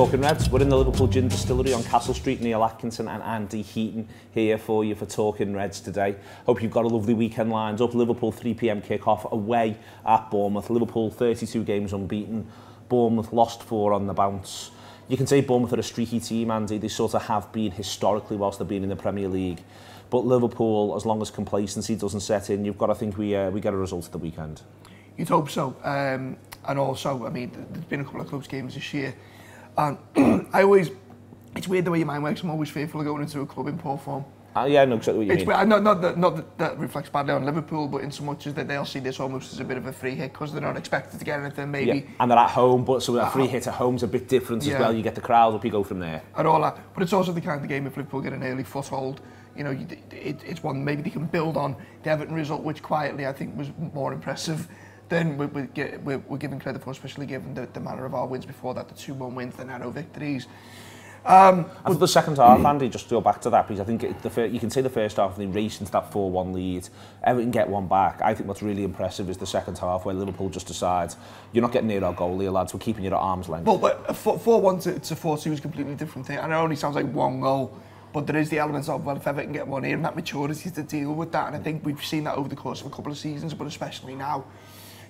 Talking Reds, we're in the Liverpool Gin Distillery on Castle Street. Neil Atkinson and Andy Heaton here for you for Talking Reds today. Hope you've got a lovely weekend lined up. Liverpool 3 p.m. kick-off away at Bournemouth. Liverpool 32 games unbeaten. Bournemouth lost 4 on the bounce. You can say Bournemouth are a streaky team, Andy. They sort of have been historically whilst they've been in the Premier League. But Liverpool, as long as complacency doesn't set in, you've got to think we get a result at the weekend. You'd hope so. And also, I mean, there's been a couple of close games this year. And it's weird the way your mind works. I'm always fearful of going into a club in poor form. Yeah, I know exactly what you mean. Not that reflects badly on Liverpool, but in so much as that they'll see this almost as a bit of a free hit because they're not expected to get anything, maybe. Yeah. And they're at home, but so a free hit at home's a bit different as well. You get the crowd up, you go from there. And all that. But it's also the kind of game if Liverpool get an early foothold, you know, it's one maybe they can build on the Everton result, which quietly I think was more impressive than we're giving credit for, especially given the manner of our wins before that, the 2-1 wins, the narrow victories. I thought the second half, Andy, just to go back to that, because I think you can say the first half they race into that 4-1 lead, Everton get one back. I think what's really impressive is the second half where Liverpool just decides, you're not getting near our goal here, lads, we're keeping you at arm's length. Well, but 4-1 to 4-2 is a completely different thing, and it only sounds like one goal, but there is the elements of, well, if Everton get one here, and that maturity to deal with that, and I think we've seen that over the course of a couple of seasons, but especially now.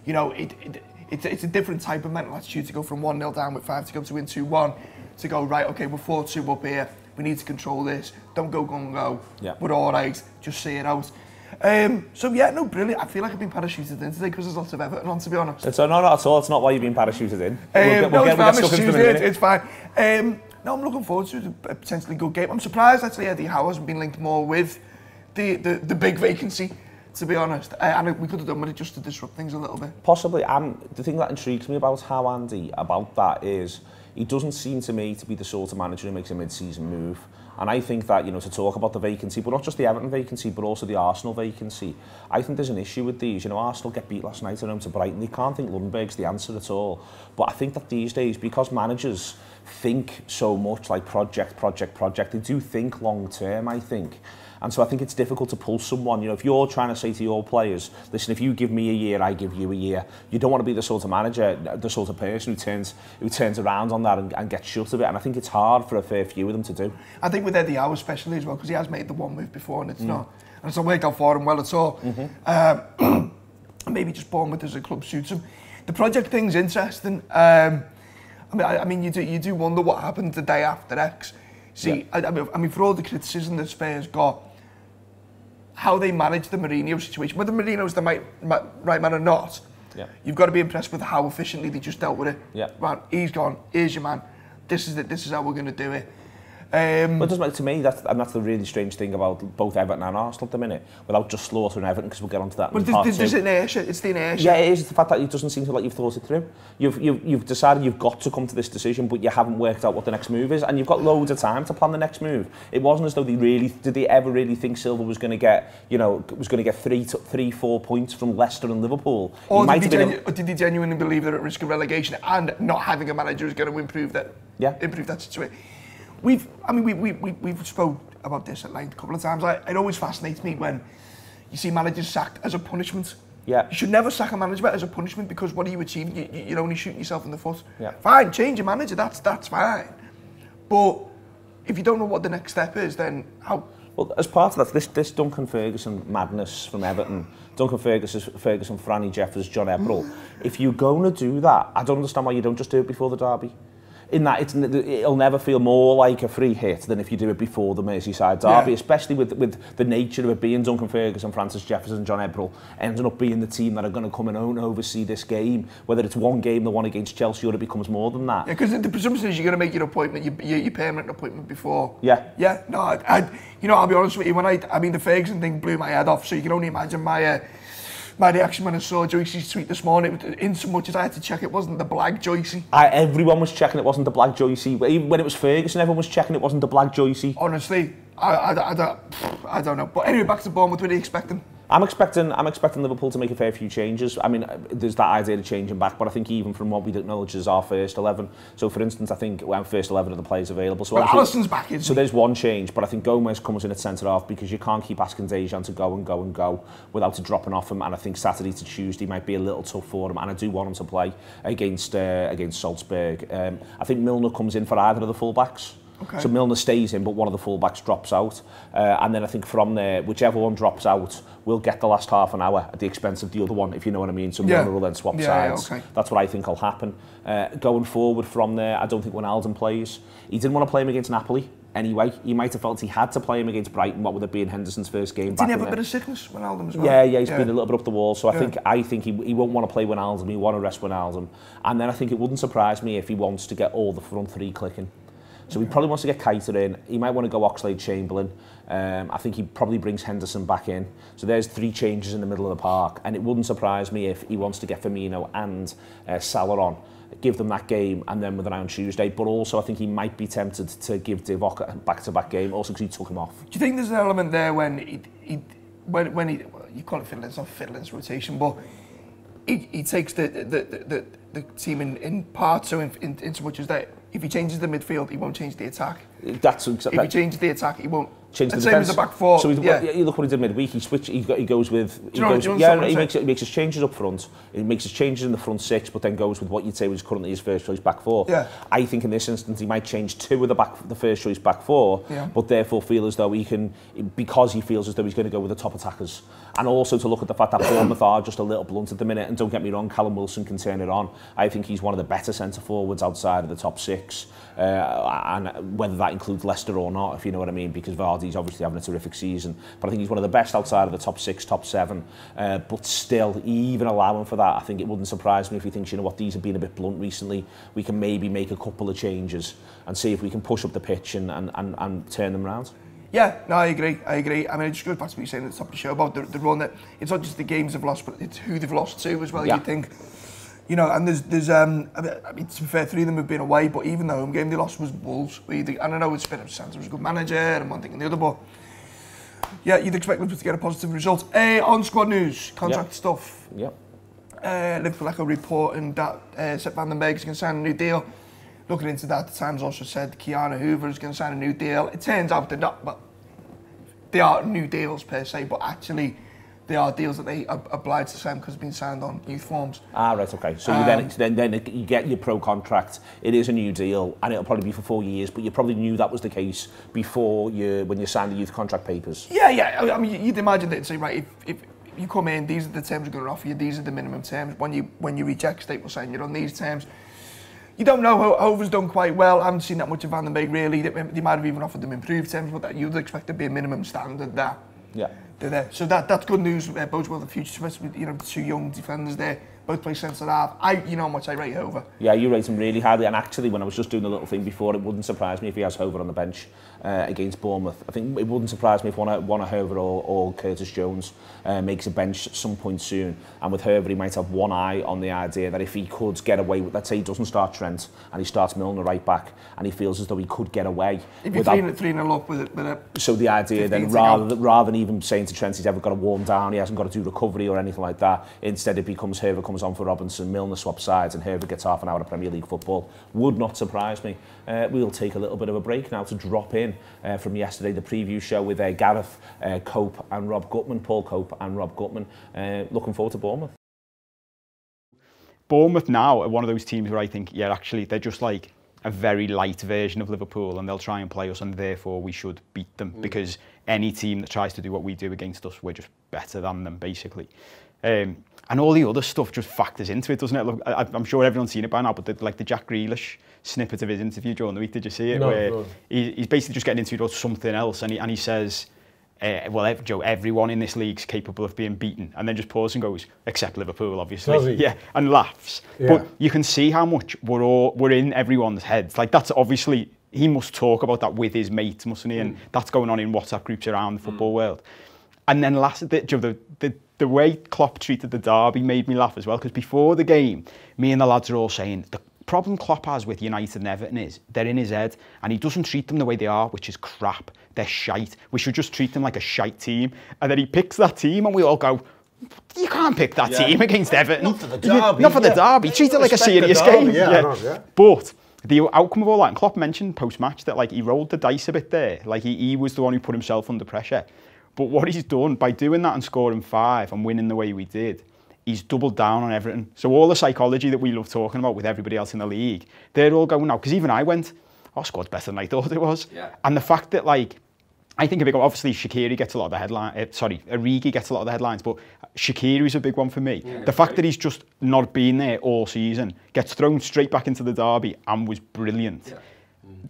You know, it's a different type of mental attitude to go from 1-0 down with 5 to go to win 2-1, to go, right, okay, we're 4-2 up here, we need to control this, don't go gung-go, we're all right, just see it out. So yeah, no, brilliant. I feel like I've been parachuted in today because there's lots of Everton on, to be honest. No, not at all, it's not why you've been parachuted in. No, I'm looking forward to a potentially good game. I'm surprised actually Eddie Howe hasn't been linked more with the big vacancy, to be honest. And we could have done with it just to disrupt things a little bit. Possibly. The thing that intrigues me about Howe, Andy, about that is he doesn't seem to me to be the sort of manager who makes a mid-season move. And I think that, you know, to talk about the vacancy, but not just the Everton vacancy, but also the Arsenal vacancy, I think there's an issue with these. You know, Arsenal get beat last night at home to Brighton. They can't think Lundberg's the answer at all. But I think that these days, because managers think so much like project, they do think long-term, I think. And so I think it's difficult to pull someone. You know, if you're trying to say to your players, listen, if you give me a year, I give you a year. You don't want to be the sort of manager, the sort of person who turns around on that and gets shut of it. And I think it's hard for a fair few of them to do. I think with Eddie Howe especially as well, because he has made the one move before and it's not worked out for him well at all. Maybe just Bournemouth as a club suits him. The project thing's interesting. I mean, you do wonder what happened the day after X. See, I mean, for all the criticism that Spurs got, how they managed the Mourinho situation, whether Mourinho's the right man or not, you've got to be impressed with how efficiently they just dealt with it. Right, he's gone, here's your man, this is how we're going to do it. But it doesn't matter to me, that's the really strange thing about both Everton and Arsenal at the minute, without just slaughtering Everton, because we'll get onto that. But there's inertia, it's the inertia. Yeah, it is. It's the fact that it doesn't seem like you've thought it through. You've decided you've got to come to this decision, but you haven't worked out what the next move is, and you've got loads of time to plan the next move. It wasn't as though did they ever really think Silva was going to get, you know, 3-4 points from Leicester and Liverpool? Or did he genuinely believe they're at risk of relegation and not having a manager is going to improve that situation? We've spoke about this at length a couple of times. It always fascinates me when you see managers sacked as a punishment. You should never sack a manager as a punishment, because what are you achieving? You're only shooting yourself in the foot. Fine, change your manager, that's fine. But if you don't know what the next step is, then how? Well, as part of that, this Duncan Ferguson madness from Everton, Duncan Ferguson, Franny Jeffers, John Ebbrell, if you're going to do that, I don't understand why you don't just do it before the derby. In that it'll never feel more like a free hit than if you do it before the Merseyside derby, especially with the nature of it being Duncan Ferguson, Francis Jefferson, John Ebbrell ending up being the team that are going to come and oversee this game, whether it's one game, the one against Chelsea, or it becomes more than that. Yeah, because the presumption is you're going to make your appointment, your permanent appointment before. Yeah. No, you know, I'll be honest with you, I mean, the Ferguson thing blew my head off, so you can only imagine my reaction when I saw Joyce's tweet this morning, in so much as I had to check it wasn't the black Joycey. Everyone was checking it wasn't the black Joycey. Even when it was Ferguson, everyone was checking it wasn't the black Joycey. Honestly, I don't know. But anyway, back to Bournemouth. What do you expect them? I'm expecting Liverpool to make a fair few changes. I mean, there's that idea of changing back, but I think even from what we acknowledge is our first 11. So, for instance, I think our first 11 of the players available. So, Alisson's back, isn't so there's one change, but I think Gomez comes in at centre-half because you can't keep asking Dejan to go and go and go without it dropping off him. And I think Saturday to Tuesday might be a little tough for him. And I do want him to play against Salzburg. I think Milner comes in for either of the full-backs. Okay. So Milner stays in, but one of the full-backs drops out. And then I think from there, whichever one drops out, we'll get the last half an hour at the expense of the other one, if you know what I mean. So Milner will then swap sides. Yeah, okay. That's what I think will happen. Going forward from there, I don't think Wijnaldum plays. He didn't want to play him against Napoli anyway. He might have felt he had to play him against Brighton, what would it be in Henderson's first game. Did he have a bit of sickness, Wijnaldum, as well? Yeah, he's been a little bit up the wall. So I think he won't want to play Wijnaldum. He want to rest Wijnaldum. And then I think it wouldn't surprise me if he wants to get all the front three clicking. So he probably wants to get Keita in. He might want to go Oxlade-Chamberlain. I think he probably brings Henderson back in. So there's 3 changes in the middle of the park. And it wouldn't surprise me if he wants to get Firmino and Salah on, give them that game, and then with an eye on Tuesday. But also, I think he might be tempted to give Divock a back-to-back game, also because he took him off. Do you think there's an element there when he well, you call it fiddling, it's not fiddling, it's rotation, but he takes the team in parts, so in so much as that if he changes the midfield, he won't change the attack. That's exactly. If he changes the attack, he won't change the defense. Same as the back four. So you look what he did midweek. He switched. He goes with. He makes his changes up front. He makes his changes in the front 6, but then goes with what you'd say was currently his first choice back 4. Yeah. I think in this instance he might change 2 of the first choice back 4, but therefore feel as though he can, because he feels as though he's going to go with the top attackers. And also to look at the fact that Bournemouth are just a little blunt at the minute, and don't get me wrong, Callum Wilson can turn it on. I think he's one of the better centre forwards outside of the top 6, and whether that includes Leicester or not, if you know what I mean, because Vardy's obviously having a terrific season. But I think he's one of the best outside of the top 6, top 7. But still, even allowing for that, I think it wouldn't surprise me if he thinks, you know what, these have been a bit blunt recently. We can maybe make a couple of changes and see if we can push up the pitch and turn them around. Yeah, no, I agree. I mean, it just goes back to what you were saying at the top of the show about the run that it's not just the games they've lost, but it's who they've lost to as well. You think, you know, and there's I mean, to be fair, 3 of them have been away, but even the home game they lost was Wolves. And I know it's Espirito Santo was a good manager and one thing and the other, but yeah, you'd expect Liverpool to get a positive result. On squad news, contract stuff. Liverpool Echo reporting that Sepp van den Berg is going to sign a new deal. Looking into that, the Times also said Keanu Hoover is going to sign a new deal. It turns out they're not, but they aren't new deals per se, but actually they are deals that they are obliged to sign because it's been signed on youth forms. Ah, right, okay. So then you get your pro contract. It is a new deal, and it'll probably be for 4 years, but you probably knew that was the case before when you signed the youth contract papers. Yeah. I mean, you'd imagine that and say, right, if you come in, these are the terms we're going to offer you, these are the minimum terms. When you reject state, we'll sign you on these terms. You don't know. Hoover's done quite well. I haven't seen that much of Van den Berg really. They might have even offered them improved terms, but you'd expect to be a minimum standard there. Yeah. They're there. So that's good news. Bodes well the future, especially with, you know, the 2 young defenders there. Both play centre half. You know how much I rate Hoover. Yeah, you rate him really highly. And actually, when I was just doing the little thing before, it wouldn't surprise me if he has Hoover on the bench against Bournemouth. I think it wouldn't surprise me if one of Hoover or Curtis Jones makes a bench at some point soon. And with Hoover, he might have one eye on the idea that if he could get away with, let's say he doesn't start Trent and he starts Milner right back, and he feels as though he could get away. If you're 3-0 up with it. So the idea then, rather than even saying to Trent he's ever got to warm down, he hasn't got to do recovery or anything like that, instead it becomes Hoover comes on for Robinson, Milner swaps sides, and Hoover gets half an hour of Premier League football. Would not surprise me. We'll take a little bit of a break now to drop in from yesterday, the preview show with Gareth Cope and Rob Gutman, Paul Cope and Rob Gutman. Looking forward to Bournemouth. Bournemouth now are one of those teams where I think, yeah, actually, they're just like a very light version of Liverpool, and they'll try and play us, and therefore we should beat them, because any team that tries to do what we do against us, we're just better than them, basically. And all the other stuff just factors into it, doesn't it? Look, I'm sure everyone's seen it by now, but like the Jack Grealish snippet of his interview during the week, did you see it? No, where no. He's basically just getting interviewed about something else, and he says, well, Joe, everyone in this league's capable of being beaten, and then just pauses and goes, except Liverpool, obviously. Does he? Yeah, and laughs. Yeah. But you can see how much we're in everyone's heads. Like, that's obviously, he must talk about that with his mates, mustn't he? And that's going on in WhatsApp groups around the football world. And then the way Klopp treated the derby made me laugh as well, because before the game, me and the lads are all saying, problem Klopp has with United and Everton is they're in his head and he doesn't treat them the way they are, which is crap. They're shite. We should just treat them like a shite team. And then he picks that team and we all go, you can't pick that team against Everton. Not for the derby. Not for the derby. Treat it like a serious game. But the outcome of all that, and Klopp mentioned post-match that like he rolled the dice a bit there. Like he was the one who put himself under pressure. But what he's done by doing that and scoring 5 and winning the way we did, he's doubled down on Everton. So all the psychology that we love talking about with everybody else in the league, they're all going now. Because even I went, our squad's better than I thought it was. Yeah. And the fact that like, I think a big one, obviously Shaqiri gets a lot of the headlines, Origi gets a lot of the headlines, but Shaqiri's a big one for me. Yeah, the fact that he's just not been there all season, gets thrown straight back into the derby and was brilliant. Yeah.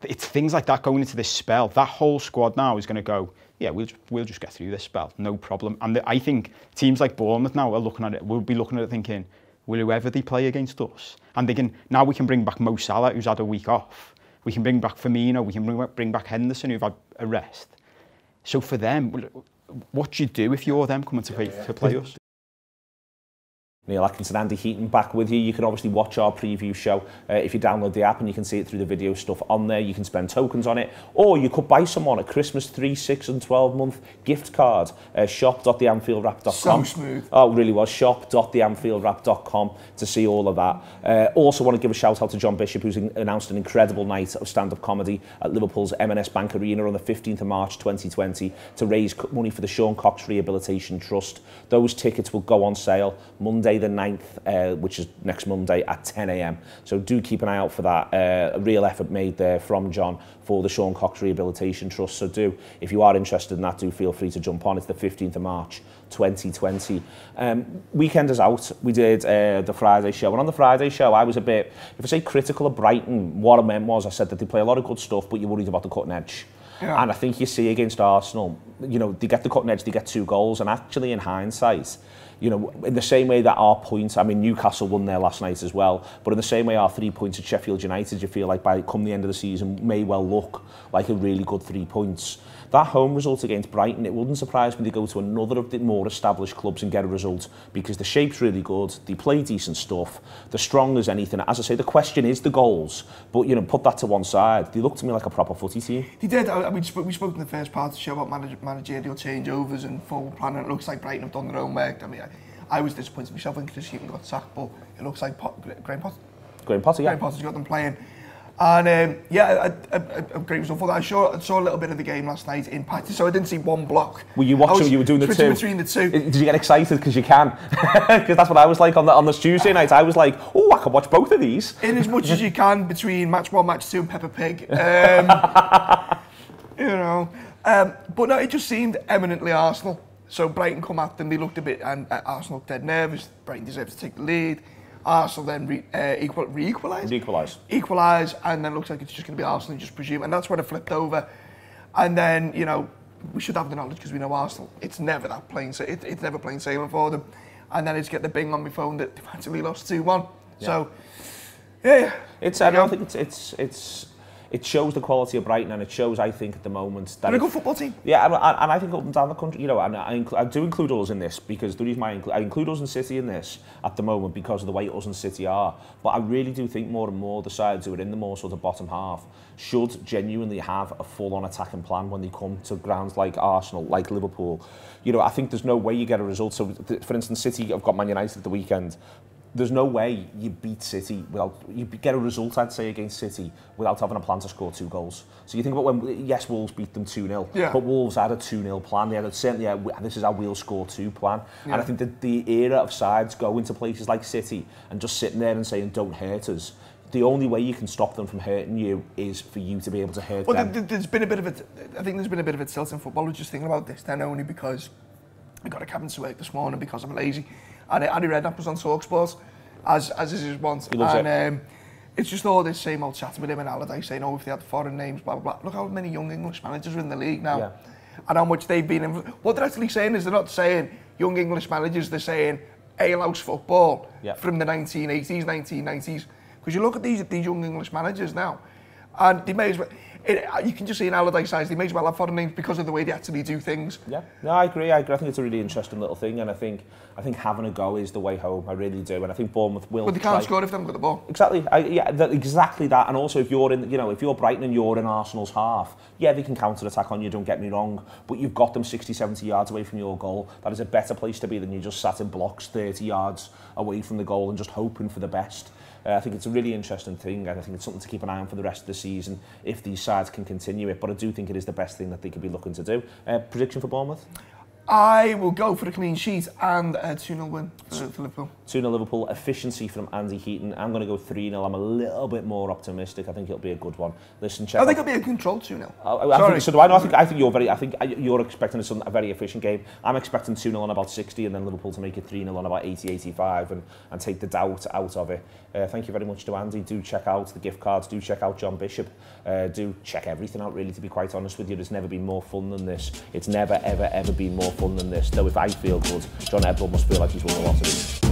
It's things like that going into this spell. That whole squad now is going to go, yeah, we'll just get through this spell, no problem. And I think teams like Bournemouth now are looking at it, will be looking at it thinking, will whoever they play against us? And they can, now we can bring back Mo Salah, who's had a week off. We can bring back Firmino, we can bring back Henderson, who've had a rest. So for them, what do you do if you're them coming to play us? Neil Atkinson and Andy Heaton back with you. You can obviously watch our preview show if you download the app and you can see it through the video stuff on there. You can spend tokens on it, or you could buy someone a Christmas 3, 6 and 12 month gift card. Shop.theanfieldwrap.com. So smooth. Oh, it really was. Shop.theanfieldwrap.com to see all of that. Also want to give a shout out to John Bishop, who's announced an incredible night of stand-up comedy at Liverpool's M&S Bank Arena on the 15th of March 2020 to raise money for the Sean Cox Rehabilitation Trust. Those tickets will go on sale Monday the 9th, which is next Monday at 10 a.m. So do keep an eye out for that. A real effort made there from John for the Sean Cox Rehabilitation Trust. So do, if you are interested in that, do feel free to jump on. It's the 15th of March 2020. Weekend is out. We did the Friday show, and on the Friday show I was a bit, if I say critical of Brighton, what I meant was I said that they play a lot of good stuff, but you're worried about the cutting edge. Yeah. And I think you see against Arsenal, you know, they get the cutting edge, they get 2 goals, and actually in hindsight, you know, in the same way that our points, I mean, Newcastle won there last night as well, but in the same way our 3 points at Sheffield United, you feel like by come the end of the season may well look like a really good 3 points. That home result against Brighton, it wouldn't surprise me they go to another of the more established clubs and get a result, because the shape's really good, they play decent stuff, they're strong as anything. As I say, the question is the goals, but you know, put that to one side. They look to me like a proper footy team. They did. I mean, we spoke in the first part of the show about managerial changeovers and forward planning. It looks like Brighton have done their own work. I mean, I was disappointed myself when Chris Heaton got sacked, but it looks like Graham Potter, yeah. Graham Potter's got them playing. And yeah, a great result for that. I saw a little bit of the game last night in practice, so I didn't see one block. Were you watching? You were doing the two? Between the two. Did you get excited because you can? Because that's what I was like on the Tuesday night. I was like, oh, I can watch both of these. In as much as you can between match 1, match 2 and Peppa Pig. You know. But no, it just seemed eminently Arsenal. So Brighton come at them, they looked a bit, and Arsenal looked dead nervous. Brighton deserved to take the lead. Arsenal then equalise, and then looks like it's just going to be Arsenal, you just presume, and that's when it flipped over. And then, you know, we should have the knowledge because we know Arsenal. It's never that plain, it's never plain sailing for them. And then it's get the bing on my phone that they've actually lost 2-1. Yeah. So, yeah. I think it shows the quality of Brighton, and it shows, I think, at the moment that they're a good football team. Yeah, and I think up and down the country, you know, and I do include us in this because the reason I include us and City in this at the moment because of the way us and City are. But I really do think more and more the sides who are in the more sort of bottom half should genuinely have a full-on attacking plan when they come to grounds like Arsenal, like Liverpool. You know, I think there's no way you get a result. So, for instance, City have got Man United at the weekend. There's no way you beat City you get a result, I'd say, against City without having a plan to score 2 goals. So you think about when, yes, Wolves beat them 2-0, but Wolves had a 2-0 plan. They had certainly this is how we'll score 2 plan. Yeah. And I think that the era of sides going to places like City and just sitting there and saying, don't hurt us. The only way you can stop them from hurting you is for you to be able to hurt them. Well, there's been a bit of a tilt in football. I was just thinking about this then only because I got a cabin to work this morning because I'm lazy. And Andy Redknapp was on TalkSport, as is his want. And it's just all this same old chat with him and Allardyce saying, oh, if they had foreign names, blah, blah, blah. Look how many young English managers are in the league now. Yeah. And how much they've been in. What they're actually saying is they're not saying young English managers, they're saying alehouse football from the 1980s, 1990s. Because you look at these young English managers now, and they may as well. You can just see in Allardyce size, they may as well have foreign names because of the way they actually do things. Yeah, no, I agree. I think it's a really interesting little thing, and I think having a go is the way home. I really do, and I think Bournemouth will. But they can't score if they haven't got the ball. Exactly. Exactly that. And also, if you're in, if you're Brighton and you're in Arsenal's half, yeah, they can counter attack on you. Don't get me wrong, but you've got them 60, 70 yards away from your goal. That is a better place to be than you just sat in blocks 30 yards away from the goal and just hoping for the best. I think it's a really interesting thing, and I think it's something to keep an eye on for the rest of the season if these sides can continue it. But I do think it is the best thing that they could be looking to do. Prediction for Bournemouth? I will go for a clean sheet and a 2-0 win for Liverpool. 2-0 Liverpool, efficiency from Andy Heaton. I'm going to go 3-0. I'm a little bit more optimistic. I think it'll be a good one. Listen, check. I think it'll be a controlled 2-0. So do I. No, I think you're expecting a very efficient game. I'm expecting 2-0 on about 60, and then Liverpool to make it 3-0 on about 80, 85, and take the doubt out of it. Thank you very much to Andy. Do check out the gift cards. Do check out John Bishop. Do check everything out, really, to be quite honest with you. There's never been more fun than this. It's never, ever, ever been more fun than this. Though if I feel good, John Edward must feel like he's won a lottery.